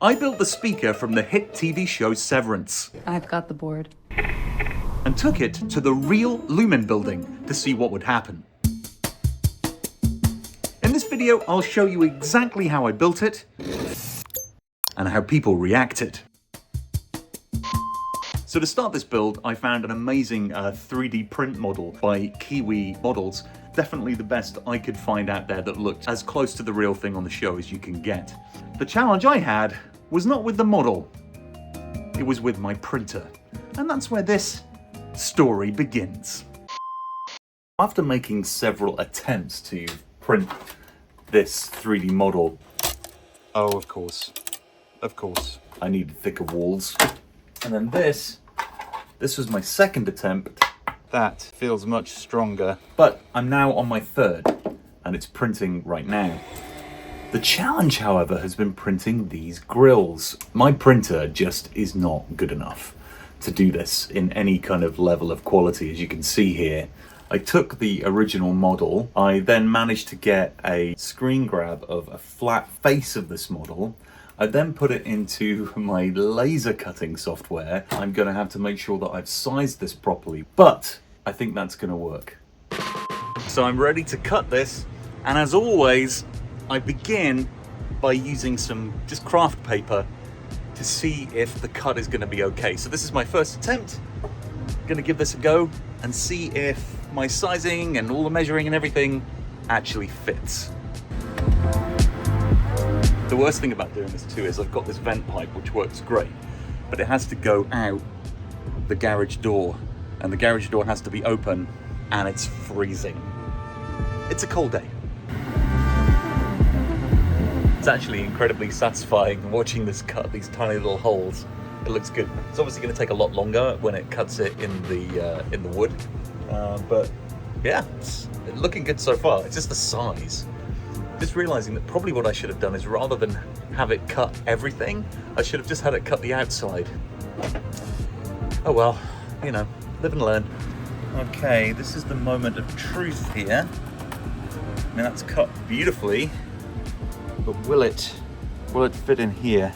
I built the speaker from the hit TV show Severance I've got the board. and took it to the REAL Lumon building to see what would happen. In this video, I'll show you exactly how I built it and how people reacted. So to start this build, I found an amazing 3D print model by Kiwi Models. Definitely the best I could find out there that looked as close to the real thing on the show as you can get. The challenge I had was not with the model, it was with my printer. And that's where this story begins. After making several attempts to print this 3D model, of course, I needed thicker walls. And then this was my second attempt. That feels much stronger, but I'm now on my third and it's printing right now. The challenge, however, has been printing these grills. My printer just is not good enough to do this in any kind of level of quality, as you can see here. I took the original model, I then managed to get a screen grab of a flat face of this model. I then put it into my laser cutting software. I'm gonna have to make sure that I've sized this properly, but I think that's gonna work. So I'm ready to cut this, and as always, I begin by using some just craft paper to see if the cut is gonna be okay. So this is my first attempt. Gonna give this a go and see if my sizing and all the measuring and everything actually fits. The worst thing about doing this too is I've got this vent pipe which works great, but it has to go out the garage door, and the garage door has to be open, and it's freezing. It's a cold day. It's actually incredibly satisfying watching this cut these tiny little holes. It looks good. It's obviously going to take a lot longer when it cuts it in the wood, but yeah, it's looking good so far. It's just the size. Just realizing that probably what I should have done is rather than have it cut everything, I should have just had it cut the outside. Oh well, you know, live and learn. Okay, this is the moment of truth here. Now that's cut beautifully, but will it fit in here?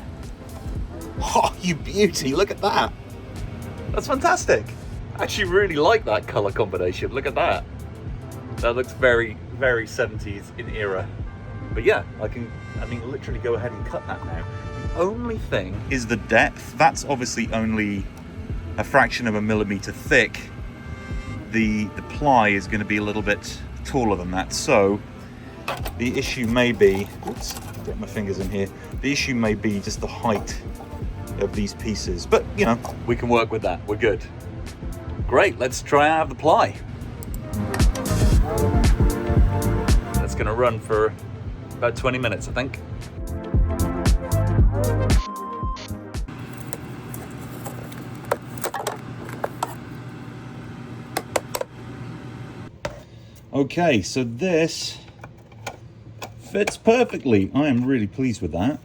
Oh, you beauty, look at that. That's fantastic. I actually really like that color combination. Look at that. That looks very, very 70s in era. But yeah, I mean, literally go ahead and cut that now. The only thing is the depth. That's obviously only a fraction of a millimeter thick. The ply is going to be a little bit taller than that. So the issue may be, oops, get my fingers in here. The issue may be just the height of these pieces. But, you know, we can work with that. We're good. Great, let's try out the ply. That's going to run for about 20 minutes, I think. Okay, so this fits perfectly. I am really pleased with that.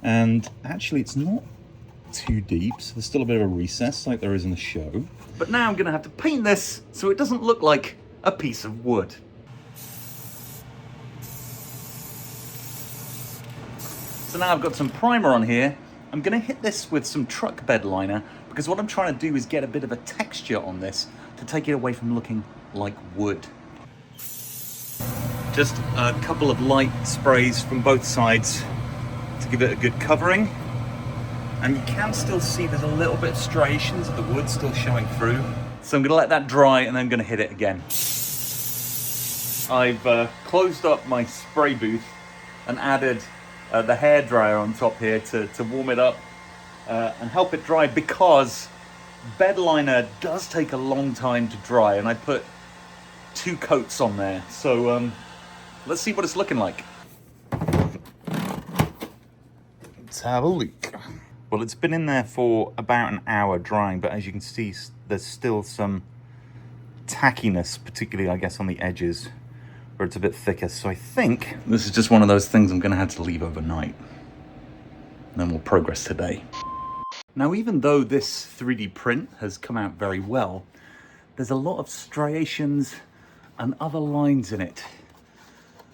And actually, it's not too deep, so there's still a bit of a recess like there is in the show. But now I'm going to have to paint this so it doesn't look like a piece of wood. So now I've got some primer on here. I'm going to hit this with some truck bed liner because what I'm trying to do is get a bit of a texture on this to take it away from looking like wood. Just a couple of light sprays from both sides to give it a good covering. And you can still see there's a little bit of striations of the wood still showing through. So I'm going to let that dry and then I'm going to hit it again. I've closed up my spray booth and added the hairdryer on top here to warm it up and help it dry, because bed liner does take a long time to dry, and I put 2 coats on there. So let's see what it's looking like. Let's have a look. Well, it's been in there for about an hour drying, but as you can see, there's still some tackiness, particularly I guess on the edges where it's a bit thicker. So I think this is just one of those things I'm going to have to leave overnight. And then we'll progress today. Now, even though this 3D print has come out very well, there's a lot of striations and other lines in it.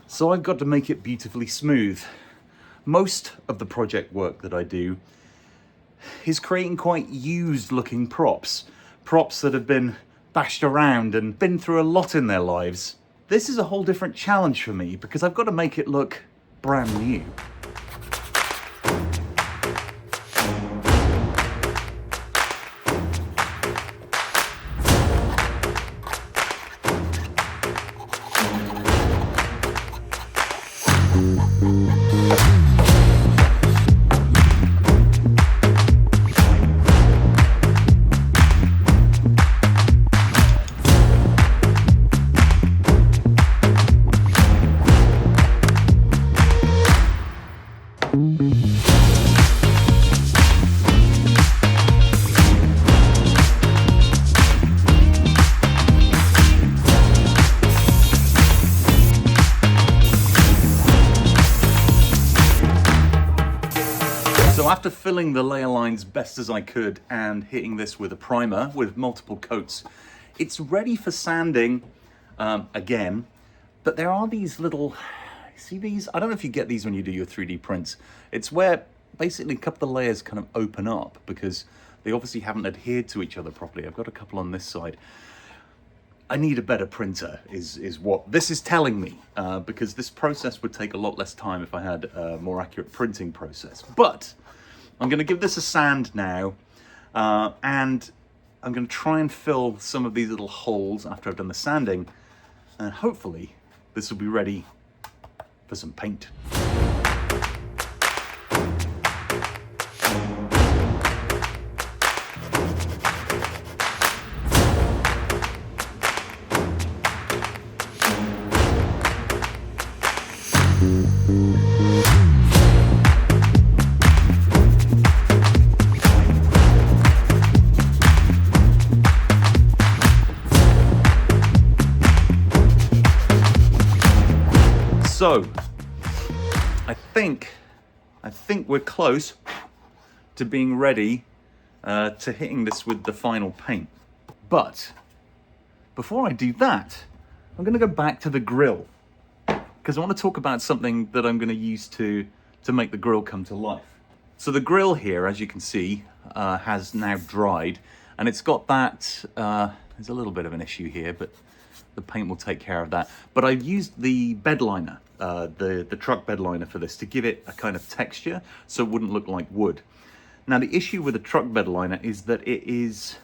So I've got to make it beautifully smooth. Most of the project work that I do is creating quite used looking props that have been bashed around and been through a lot in their lives. This is a whole different challenge for me because I've got to make it look brand new. So after filling the layer lines best as I could and hitting this with a primer with multiple coats, it's ready for sanding again. But there are these little, see these? I don't know if you get these when you do your 3D prints. It's where basically a couple of layers kind of open up because they obviously haven't adhered to each other properly. I've got a couple on this side. I need a better printer is what this is telling me, because this process would take a lot less time if I had a more accurate printing process. But I'm going to give this a sand now, and I'm going to try and fill some of these little holes after I've done the sanding, and hopefully this will be ready for some paint. So, I think we're close to being ready to hitting this with the final paint. But before I do that, I'm going to go back to the grill because I want to talk about something that I'm going to use to make the grill come to life. So the grill here, as you can see, has now dried, and it's got that. There's a little bit of an issue here, but the paint will take care of that. But I've used the bed liner, the truck bed liner for this to give it a kind of texture so it wouldn't look like wood. Now the issue with the truck bed liner is that it is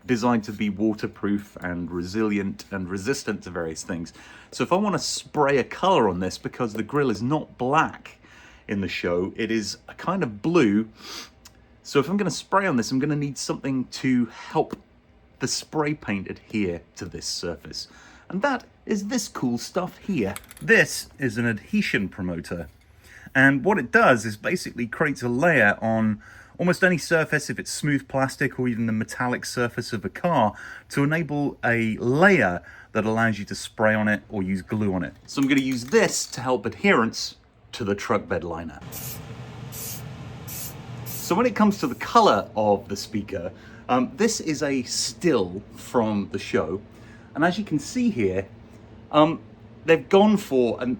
designed to be waterproof and resilient and resistant to various things. So if I want to spray a color on this, because the grill is not black in the show, it is a kind of blue. So if I'm going to spray on this, I'm going to need something to help the spray paint adhere to this surface. And that is this cool stuff here. This is an adhesion promoter. And what it does is basically creates a layer on almost any surface, if it's smooth plastic or even the metallic surface of a car, to enable a layer that allows you to spray on it or use glue on it. So I'm going to use this to help adherence to the truck bed liner. So when it comes to the color of the speaker, this is a still from the show. And as you can see here, they've gone for, and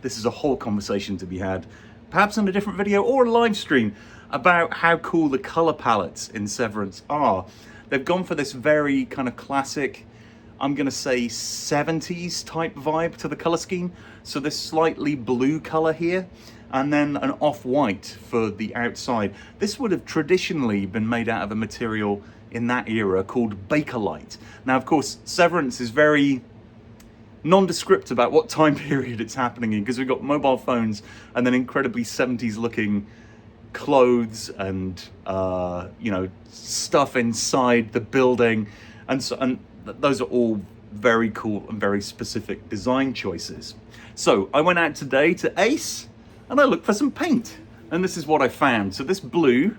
this is a whole conversation to be had, perhaps in a different video or a live stream, about how cool the color palettes in Severance are. They've gone for this very kind of classic, I'm gonna say 70s type vibe to the color scheme. So this slightly blue color here, and then an off-white for the outside. This would have traditionally been made out of a material in that era called Bakelite. Now, of course, Severance is very nondescript about what time period it's happening in, because we've got mobile phones and then incredibly 70s looking clothes and you know, stuff inside the building, and those are all very cool and very specific design choices. So I went out today to Ace and I looked for some paint, and this is what I found. So this blue,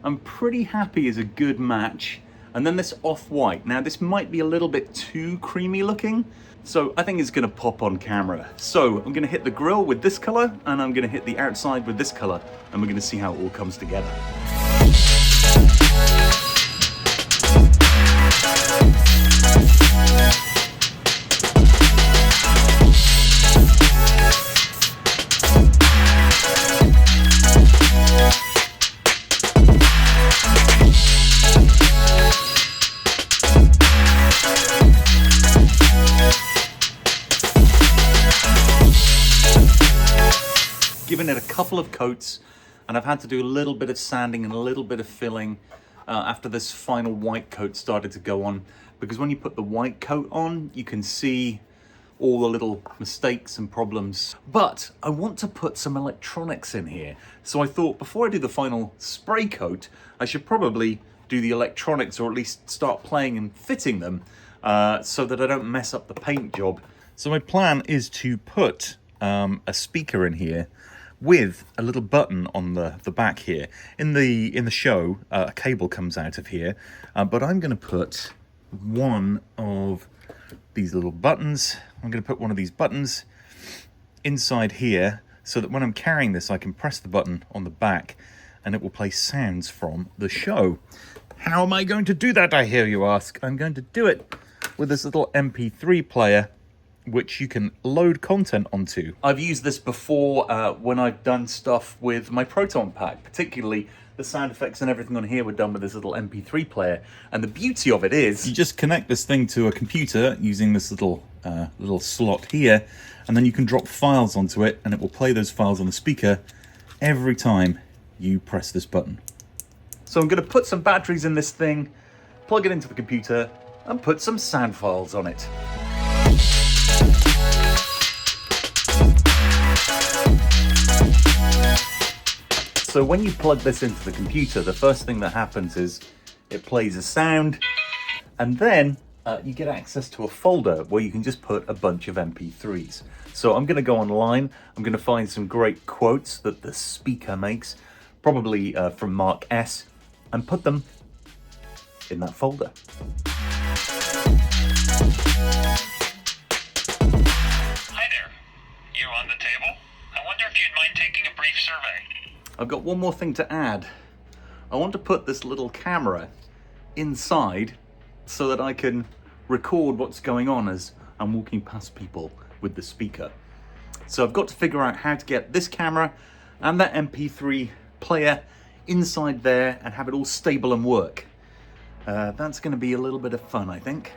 I'm pretty happy is a good match. And then this off-white. Now this might be a little bit too creamy looking, so I think it's gonna pop on camera. So I'm gonna hit the grill with this color, and I'm gonna hit the outside with this color, and we're gonna see how it all comes together. couple of coats, and I've had to do a little bit of sanding and a little bit of filling after this final white coat started to go on, because when you put the white coat on, you can see all the little mistakes and problems. But I want to put some electronics in here, so I thought before I do the final spray coat, I should probably do the electronics, or at least start playing and fitting them, so that I don't mess up the paint job. So my plan is to put a speaker in here with a little button on the back here. In the show, a cable comes out of here, but I'm going to put one of these little buttons. I'm going to put one of these buttons inside here, so that when I'm carrying this, I can press the button on the back and it will play sounds from the show. How am I going to do that, I hear you ask? I'm going to do it with this little MP3 player, which you can load content onto. I've used this before when I've done stuff with my Proton Pack, particularly the sound effects and everything on here were done with this little MP3 player. And the beauty of it is, you just connect this thing to a computer using this little slot here, and then you can drop files onto it, and it will play those files on the speaker every time you press this button. So I'm going to put some batteries in this thing, plug it into the computer, and put some sound files on it. So when you plug this into the computer, the first thing that happens is it plays a sound, and then you get access to a folder where you can just put a bunch of MP3s. So I'm going to go online, I'm going to find some great quotes that the speaker makes, probably from Mark S, and put them in that folder. Hi there. You on the table? I wonder if you'd mind taking a brief survey. I've got one more thing to add. I want to put this little camera inside so that I can record what's going on as I'm walking past people with the speaker. So I've got to figure out how to get this camera and that MP3 player inside there and have it all stable and work. That's going to be a little bit of fun, I think.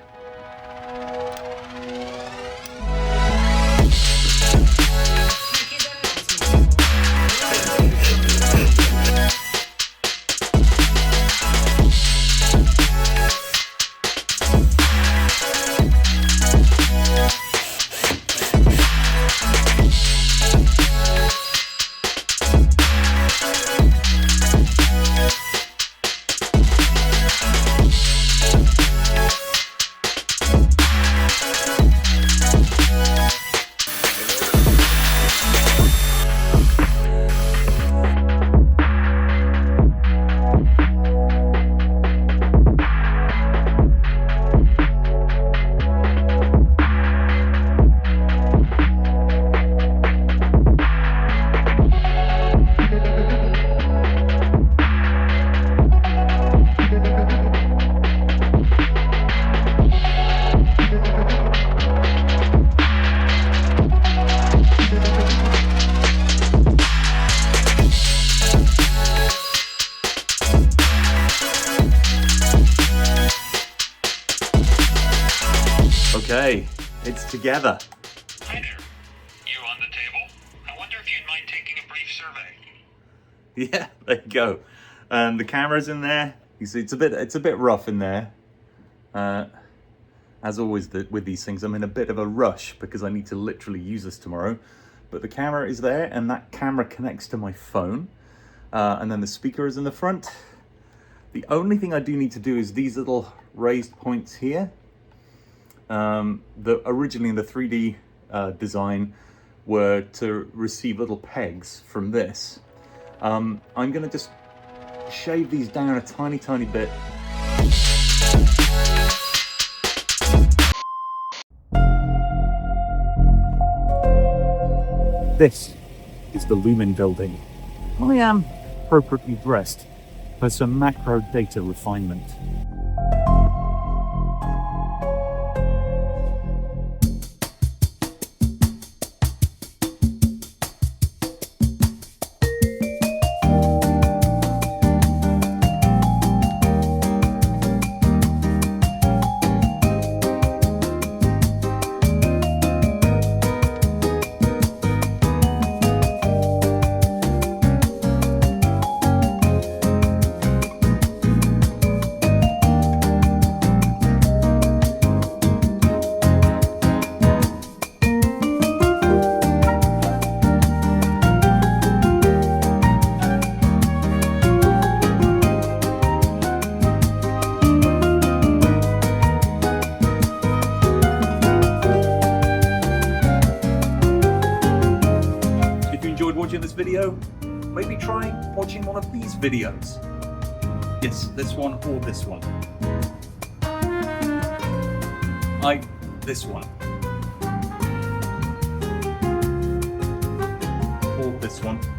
Okay, it's together. Hi there. You on the table? I wonder if you'd mind taking a brief survey. Yeah, there you go. And the camera's in there. You see, it's a bit rough in there. As always with these things, I'm in a bit of a rush because I need to literally use this tomorrow. But the camera is there, and that camera connects to my phone. And then the speaker is in the front. The only thing I do need to do is these little raised points here. That originally in the 3D design were to receive little pegs from this. I'm going to just shave these down a tiny bit. This is the Lumon building. I am appropriately dressed for some macro data refinement. one of these videos? Yes, this one or this one. This one. Or this one.